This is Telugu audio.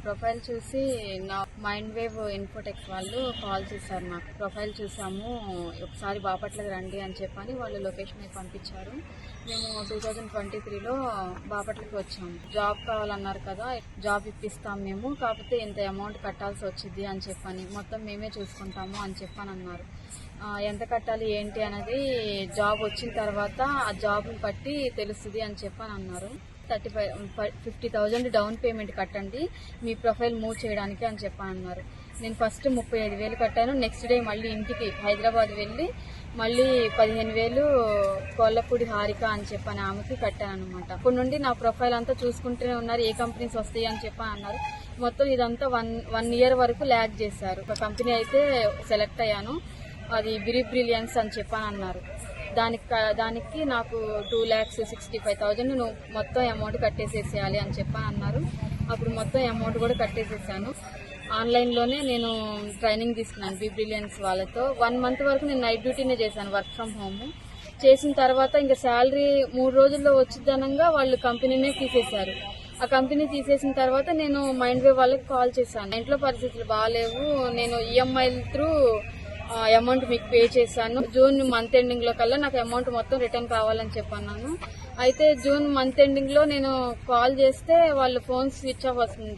ప్రొఫైల్ చూసి నా మైండ్ వేవ్ ఇన్ఫోటెక్స్ వాళ్ళు కాల్ చేశారు. నాకు ప్రొఫైల్ చూసాము, ఒకసారి బాపట్లకు రండి అని చెప్పని వాళ్ళు లొకేషన్ పంపించారు. మేము 2023లో బాపట్లకి వచ్చాము. జాబ్ కావాలన్నారు కదా, జాబ్ ఇప్పిస్తాం మేము, కాకపోతే ఇంత అమౌంట్ కట్టాల్సి వచ్చింది అని చెప్పని, మొత్తం మేమే చూసుకుంటాము అని చెప్పని అన్నారు. ఎంత కట్టాలి ఏంటి అనేది జాబ్ వచ్చిన తర్వాత ఆ జాబ్ని బట్టి తెలుస్తుంది అని చెప్పని అన్నారు. 50,000 డౌన్ పేమెంట్ కట్టండి మీ ప్రొఫైల్ మూవ్ చేయడానికి అని చెప్పని అన్నారు. నేను ఫస్ట్ 35,000 కట్టాను. నెక్స్ట్ డే మళ్ళీ ఇంటికి హైదరాబాద్ వెళ్ళి మళ్ళీ 15,000 కోళ్ళపూడి హారిక అని చెప్పని ఆమెకి కట్టాను అనమాట. అప్పటి నుండి నా ప్రొఫైల్ అంతా చూసుకుంటూనే ఉన్నారు, ఏ కంపెనీస్ వస్తాయి అని చెప్పని అన్నారు. మొత్తం ఇదంతా వన్ ఇయర్ వరకు ల్యాగ్ చేశారు. ఒక కంపెనీ అయితే సెలెక్ట్ అయ్యాను, అది బ్రిలియన్స్ అని చెప్పని అన్నారు. దానికి నాకు 2,65,000 నువ్వు మొత్తం అమౌంట్ కట్టేసేసేయాలి అని చెప్పని అన్నారు. అప్పుడు మొత్తం అమౌంట్ కూడా కట్టేసేసాను. ఆన్లైన్లోనే నేను ట్రైనింగ్ తీసుకున్నాను బ్రిలియన్స్ వాళ్ళతో. 1 మంత్ వరకు నేను నైట్ డ్యూటీనే చేశాను, వర్క్ ఫ్రమ్ హోమ్. చేసిన తర్వాత ఇంకా శాలరీ 3 రోజుల్లో వచ్చిద్దనంగా వాళ్ళు కంపెనీనే తీసేశారు. ఆ కంపెనీ తీసేసిన తర్వాత నేను మైండ్ వేవ్ వాళ్ళకి కాల్ చేశాను. ఇంట్లో పరిస్థితులు బాగాలేవు, నేను ఈఎంఐ త్రూ అమౌంట్ మీకు పే చేశాను, జూన్ మంత్ ఎండింగ్ లో కల్లా నాకు అమౌంట్ మొత్తం రిటర్న్ కావాలని చెప్పన్నాను. అయితే జూన్ మంత్ ఎండింగ్ లో నేను కాల్ చేస్తే వాళ్ళ ఫోన్ స్విచ్ ఆఫ్ వస్తుంది.